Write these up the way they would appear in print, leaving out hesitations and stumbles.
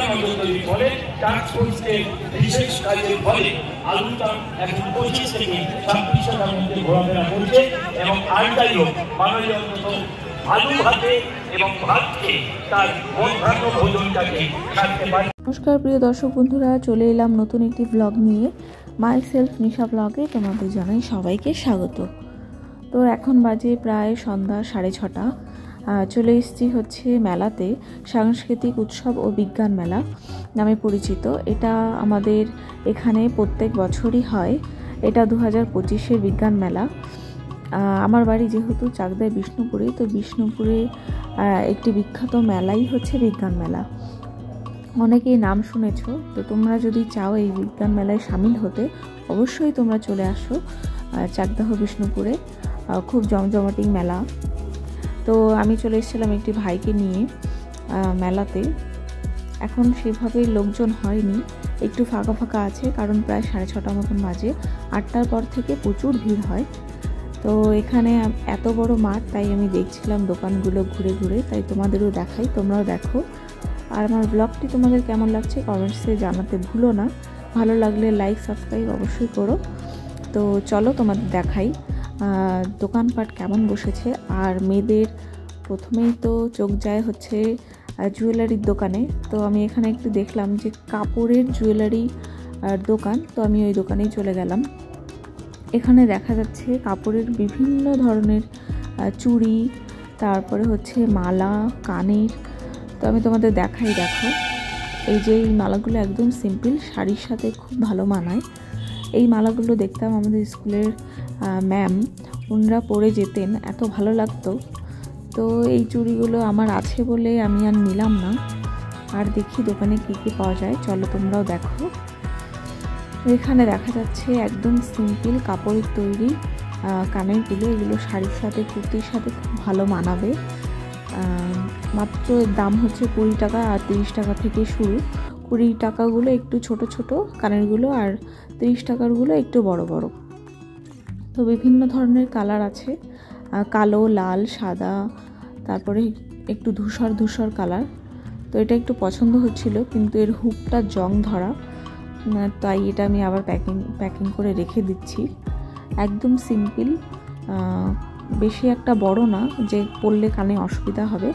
মতো তৈরি করে ট্রান্সপোর্টের বিশেষ কাজের ফলে আলুটা এখন 25 থেকে 26 টাকার মধ্যে ঘোরাফেরা করছে এবং আলটাইও বাঙালি অন্তত আলু ভাতে এবং ভাত খেয়ে তার মধ্যাহ্ন ভোজনটাকে সারতে পারে। নমস্কার প্রিয় দর্শক বন্ধুরা, চলে এলাম নতুন একটি ব্লগ নিয়ে। মাই সেলফ নিশা ব্লগে তোমাদের জানাই সবাইকে স্বাগত। তো এখন বাজে প্রায় সন্ধ্যা 6:30। চলে এসেছি হচ্ছে মেলাতে, সাংস্কৃতিক উৎসব ও বিজ্ঞান মেলা নামে পরিচিত। এটা আমাদের এখানে প্রত্যেক বছরই হয়। এটা 2025-এর বিজ্ঞান মেলা। আমার বাড়ি যেহেতু চাকদায় বিষ্ণুপুরে, তো বিষ্ণুপুরে একটি বিখ্যাত মেলাই হচ্ছে বিজ্ঞান মেলা। অনেকেই নাম শুনেছ, তো তোমরা যদি চাও এই বিজ্ঞান মেলায় সামিল হতে, অবশ্যই তোমরা চলে আসো চাকদাহ বিষ্ণুপুরে। খুব জমজমাটি মেলা। তো আমি চলে এসেছিলাম একটি ভাইকে নিয়ে মেলাতে। এখন সেভাবে লোকজন হয়নি, একটু ফাঁকা ফাঁকা আছে, কারণ প্রায় 6:30 মতন বাজে। 8টার পর থেকে প্রচুর ভিড় হয়। তো এখানে এত বড় মাঠ, তাই আমি দেখছিলাম দোকানগুলো ঘুরে ঘুরে, তাই তোমাদেরও দেখাই, তোমরাও দেখো। আর আমার ব্লগটি তোমাদের কেমন লাগছে কমেন্টসে জানাতে ভুলো না। ভালো লাগলে লাইক সাবস্ক্রাইব অবশ্যই করো। তো চলো তোমাদের দেখাই দোকানপাট কেমন বসেছে। আর মেয়েদের প্রথমেই তো চোখ যায় হচ্ছে জুয়েলারির দোকানে। তো আমি এখানে একটু দেখলাম যে কাপড়ের জুয়েলারি দোকান, তো আমি ওই দোকানেই চলে গেলাম। এখানে দেখা যাচ্ছে কাপড়ের বিভিন্ন ধরনের চুড়ি, তারপরে হচ্ছে মালা, কানের। তো আমি তোমাদের দেখাই, দেখো এই যে এই মালাগুলো একদম সিম্পল, শাড়ির সাথে খুব ভালো মানায়। এই মালাগুলো দেখতাম আমাদের স্কুলের ম্যাম, ওনারা পরে যেতেন, এত ভালো লাগতো। তো এই চুড়িগুলো আমার আছে বলে আমি আর নিলাম না। আর দেখি দোকানে কী কী পাওয়া যায়, চলো তোমরাও দেখো। এখানে দেখা যাচ্ছে একদম সিম্পল কাপড়ের তৈরি কানেরগুলো। এগুলো শাড়ির সাথে, কুর্তির সাথে খুব ভালো মানাবে। মাত্র এর দাম হচ্ছে 20 টাকা, আর 30 টাকা থেকে শুরু। 20 টাকাগুলো একটু ছোট ছোট কানেরগুলো, আর 30 টাকারগুলো একটু বড় বড়। তো বিভিন্ন ধরনের কালার আছে, কালো, লাল, সাদা, তারপরে একটু ধূসর ধূসর কালার। তো এটা একটু পছন্দ হচ্ছিল, কিন্তু এর হুকটা জং ধরা, তাই এটা আমি আবার প্যাকিং করে রেখে দিচ্ছি। একদম সিম্পল, বেশি একটা বড় না যে পরলে কানে অসুবিধা হবে।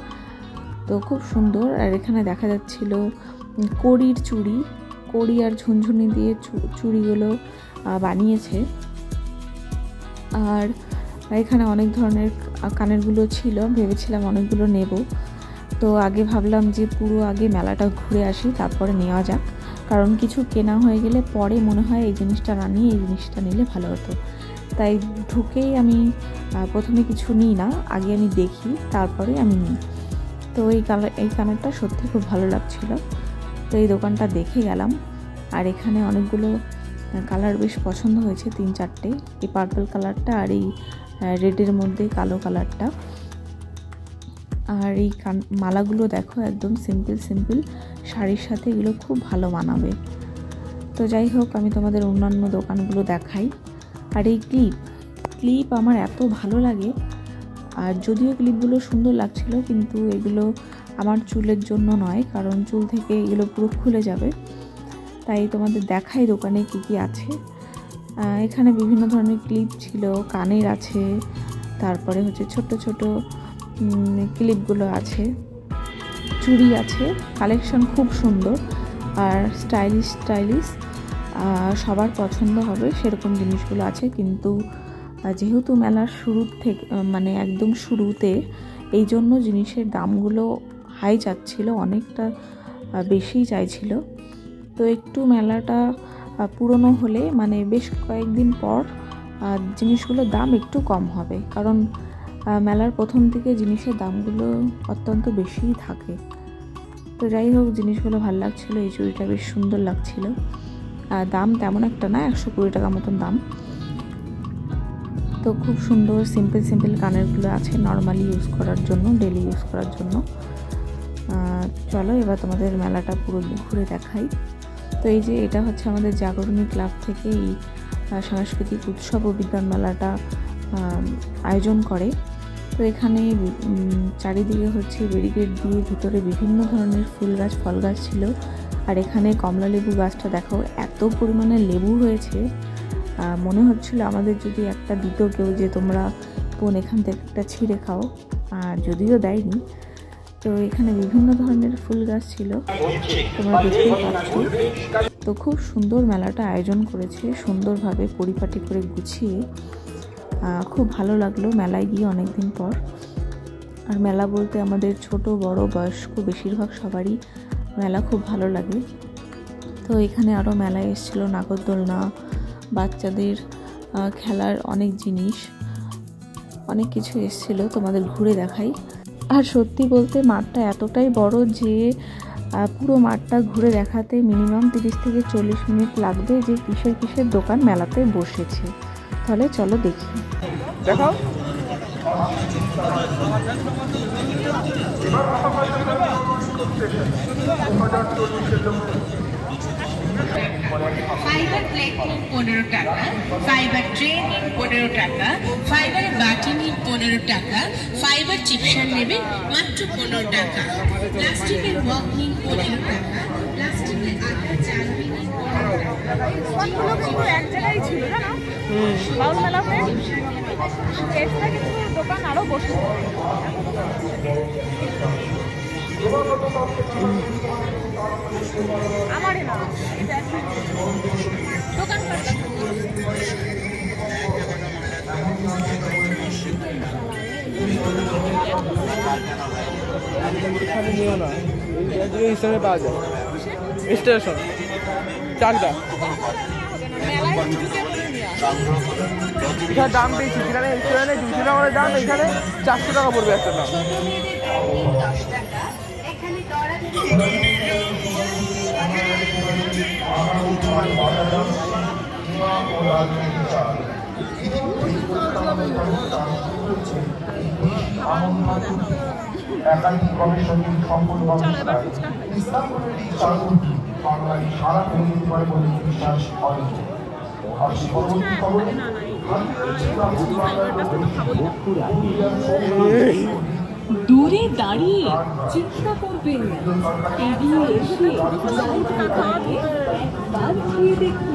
তো খুব সুন্দর। আর এখানে দেখা যাচ্ছিল কড়ির চুড়ি, কড়ি আর ঝুনঝুনি দিয়ে চুড়িগুলো বানিয়েছে। আর এখানে অনেক ধরনের কানেরগুলো ছিল, ভেবেছিলাম অনেকগুলো নেব। তো আগে ভাবলাম যে পুরো আগে মেলাটা ঘুরে আসি, তারপরে নেওয়া যাক, কারণ কিছু কেনা হয়ে গেলে পরে মনে হয় এই জিনিসটা না নিয়ে এই জিনিসটা নিলে ভালো হতো। তাই ঢুকেই আমি প্রথমে কিছু নিই না, আগে আমি দেখি, তারপরে আমি নিই। তো এই কানেরটা সত্যি খুব ভালো লাগছিল, তো এই দোকানটা দেখে গেলাম। আর এখানে অনেকগুলো কালার বেশ পছন্দ হয়েছে, 3-4টে। এই পার্পল কালারটা, আর এই রেডের মধ্যে কালো কালারটা। আর এই মালাগুলো দেখো একদম সিম্পল সিম্পল, শাড়ির সাথে এগুলো খুব ভালো মানাবে। তো যাই হোক, আমি তোমাদের অন্যান্য দোকানগুলো দেখাই। আর এই ক্লিপ আমার এত ভালো লাগে। আর যদিও ক্লিপগুলো সুন্দর লাগছিল, কিন্তু এগুলো আমার চুলের জন্য নয়, কারণ চুল থেকে এগুলো পুরো খুলে যাবে। তাই তোমাদের দেখাই দোকানে কি কি আছে। এখানে বিভিন্ন ধরনের ক্লিপ ছিল, কানের আছে, তারপরে হচ্ছে ছোট ছোট ক্লিপগুলো আছে, চুড়ি আছে। কালেকশন খুব সুন্দর আর স্টাইলিশ সবার পছন্দ হবে সেরকম জিনিসগুলো আছে। কিন্তু যেহেতু মেলার শুরু থেকে, মানে একদম শুরুতে, এই জন্য জিনিসের দামগুলো হাই যাচ্ছিল, অনেকটা বেশি চাইছিল। তো একটু মেলাটা পুরনো হলে, মানে বেশ কয়েকদিন পর, জিনিসগুলোর দাম একটু কম হবে, কারণ মেলার প্রথম দিকে জিনিসের দামগুলো অত্যন্ত বেশিই থাকে। তো যাই হোক, জিনিসগুলো ভালো লাগছিলো। এই চুড়িটা বেশ সুন্দর লাগছিল। দাম তেমন একটা না, 120 টাকা মতন দাম। তো খুব সুন্দর সিম্পল কানেরগুলো আছে নর্মালি ইউজ করার জন্য, ডেলি ইউজ করার জন্য। চলো এবার তোমাদের মেলাটা পুরো ঘুরে দেখাই। তো এই যে এটা হচ্ছে আমাদের জাগরণী ক্লাব থেকে এই সাংস্কৃতিক উৎসব ও বিজ্ঞান মেলাটা আয়োজন করে। তো এখানে চারিদিকে হচ্ছে ব্যারিকেড দিয়ে ভিতরে বিভিন্ন ধরনের ফুল গাছ ফল গাছ ছিল। আর এখানে কমলা লেবু গাছটা দেখো এত পরিমাণে লেবু হয়েছে, মনে হচ্ছিল আমাদের যদি একটা দিত কেউ যে তোমরা বোন এখান থেকে একটা ছিঁড়ে খাও, আর যদিও দেয়নি। তো এখানে বিভিন্ন ধরনের ফুল গাছ ছিল, তোমরা দেখতেই পাচ্ছ। তো খুব সুন্দর মেলাটা আয়োজন করেছে, সুন্দরভাবে পরিপাটি করে গুছিয়ে। খুব ভালো লাগলো মেলায় গিয়ে অনেক দিন পর। আর মেলা বলতে আমাদের ছোট বড় বয়স্ক বেশিরভাগ সবারই মেলা খুব ভালো লাগে। তো এখানে আরও মেলায় এসেছিল নাগরদোলনা, বাচ্চাদের খেলার অনেক জিনিস, অনেক কিছু এসেছিল, তোমাদের ঘুরে দেখাই। আর সত্যি বলতে মাঠটা এতটাই বড় যে পুরো মাঠটা ঘুরে দেখাতে মিনিমাম 30 থেকে 40 মিনিট লাগবে যে কিসের কিসের দোকান মেলাতে বসেছে। তাহলে চলো দেখি, দেখাও। ফাইবার প্লেট 15 টাকা, ফাইবার ট্রে 15 টাকা, ফাইবার বাটি 15 টাকা, ফাইবার চিপসার নেবে মাত্র 15 টাকা, প্লাস্টিকের মগ 15 টাকা, প্লাস্টিকের আটা চাল 15 টাকা। কিন্তু এক জায়গায় ছিল না বাউল মেলাতে, এক্সট্রা কিছু দোকান আরো বসে। আমারই না দোকান নিও না, হিসাবে পাওয়া যায় স্টেশন চারটা। এখানে দাম পেয়েছি, সেখানে 200 টাকা করে দাম, এখানে 400 টাকা পড়বে একটা দাম। একাধিক গবেষণিক সম্পূর্ণ ব্যবস্থায় ইসলাম চালুটি বাংলায় সারা ফেলে দিতে পারে বলে বিশ্বাস করে। আর সে পরবর্তী খবরে দূরে দাঁড়িয়ে চিন্তা করবেন না, এগিয়ে এসে একবার খেয়ে দেখুন।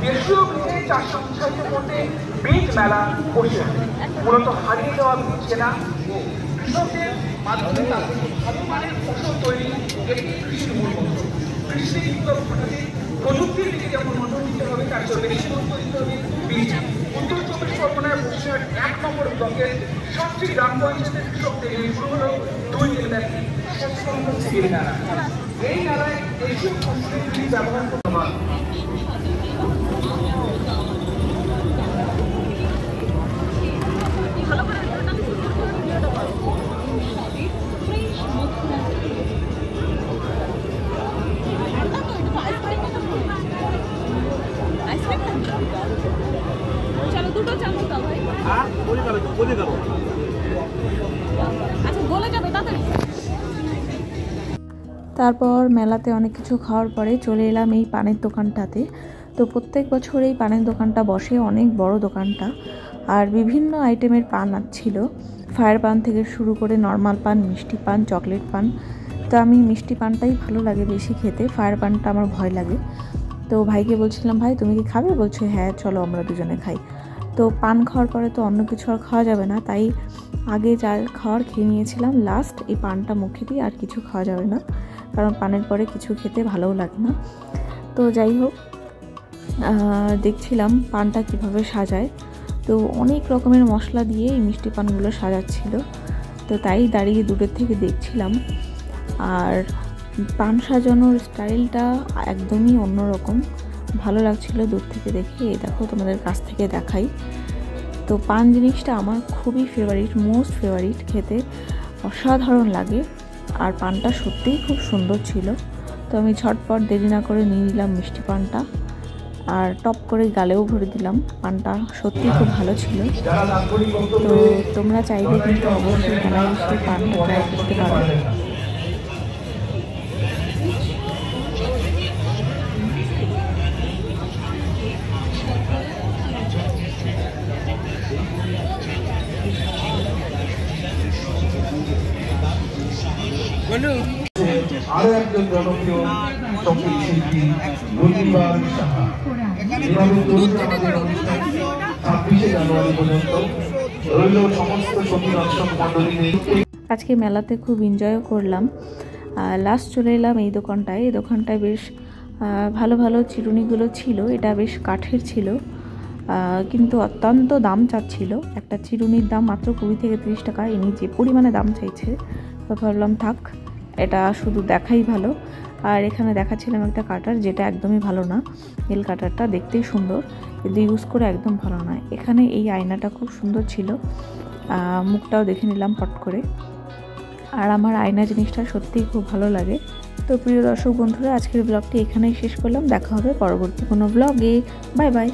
দেশীয় বীজে 450 কোটি বীজ মেলা বসে, মূলত হারিয়ে যাওয়া বীজ কেনা ও কৃষকের মাধ্যমে তাদের ভালো মানের ফসল তৈরি একটি কৃষির মূল মন্ত্র। কৃষি বিপ্লব ঘটাতে প্রযুক্তির দিকে যেমন নজর দিতে হবে, তার চেয়ে বেশি গুরুত্ব দিতে হবে বীজ। উত্তর 24 পরগনার বসিরহাট 1 নম্বর ব্লকের 7টি গ্রাম পঞ্চায়েতের কৃষকদের নিয়ে শুরু হল 2 দিন ব্যাপী সচেতনতা শিবির মেলা। এই মেলায় দেশীয় ফসলের বীজ ব্যবহার করতে হবে। চলো দুটো চামচ দাও ভাই। আচ্ছা বলে যাবে তাড়াতাড়ি। তারপর মেলাতে অনেক কিছু খাওয়ার পরে চলে এলাম এই পানের দোকানটাতে। তো প্রত্যেক বছর এই পানের দোকানটা বসে, অনেক বড় দোকানটা। আর বিভিন্ন আইটেমের পান ছিল, ফায়ার পান থেকে শুরু করে নর্মাল পান, মিষ্টি পান, চকলেট পান। তো আমি মিষ্টি পানটাই ভালো লাগে বেশি খেতে, ফায়ার পানটা আমার ভয় লাগে। তো ভাইকে বলছিলাম, ভাই তুমি কি খাবে? বলছে হ্যাঁ চলো আমরা দুজনে খাই। তো পান খাওয়ার পরে তো অন্য কিছু আর খাওয়া যাবে না, তাই আগে যা খাওয়ার খেয়ে নিয়েছিলাম, লাস্ট এই পানটা মুখে দিয়ে আর কিছু খাওয়া যাবে না, কারণ পানের পরে কিছু খেতে ভালোও লাগে না। তো যাই হোক, দেখছিলাম পানটা কিভাবে সাজায়। তো অনেক রকমের মশলা দিয়ে এই মিষ্টি পানগুলো সাজাচ্ছিল, তো তাই দাঁড়িয়ে দূরের থেকে দেখছিলাম। আর পান সাজানোর স্টাইলটা একদমই অন্যরকম, ভালো লাগছিল দূর থেকে দেখে। এই দেখো তোমাদের কাছ থেকে দেখাই। তো পান জিনিসটা আমার খুবই ফেভারিট, মোস্ট ফেভারিট, খেতে অসাধারণ লাগে। আর পানটা সত্যিই খুব সুন্দর ছিল। তো আমি ঝটপট দেরি না করে নিয়ে নিলাম মিষ্টি পানটা, আর টপ করে গালেও ভরে দিলাম। পানটা সত্যি খুব ভালো ছিল। তো তোমরা চাইলে কিন্তু অবশ্যই মেলায় এসে পানটা ট্রাই করতে পারো। আরো একজন জনপ্রিয় সঙ্গীত শিল্পী গুলবিবার সাহা। এভাবে চলছে আমাদের অনুষ্ঠান 26শে জানুয়ারি পর্যন্ত। রইল সমস্ত সঙ্গী দর্শক মন্ডলীদের। আজকে মেলাতে খুব এনজয়ও করলাম। লাস্ট চলে এলাম এই দোকানটায়। এই দোকানটায় বেশ ভালো ভালো চিরুনিগুলো ছিল। এটা বেশ কাঠের ছিল, কিন্তু অত্যন্ত দাম চাচ্ছিল। একটা চিরুনির দাম মাত্র 20 থেকে 30 টাকা। ইনি যে পরিমাণে দাম চাইছে, তো ভাবলাম থাক, এটা শুধু দেখাই ভালো। আর এখানে দেখাচ্ছিলাম একটা কাটার, যেটা একদমই ভালো না। নেল কাটারটা দেখতেই সুন্দর, কিন্তু ইউজ করে একদম ভালো নয়। এখানে এই আয়নাটা খুব সুন্দর ছিল, মুখটাও দেখে নিলাম পট করে। আর আমার আয়না জিনিসটা সত্যিই খুব ভালো লাগে। তো প্রিয় দর্শক বন্ধুরা, আজকের ব্লগটি এখানেই শেষ করলাম। দেখা হবে পরবর্তী কোনো ব্লগে। Bye bye.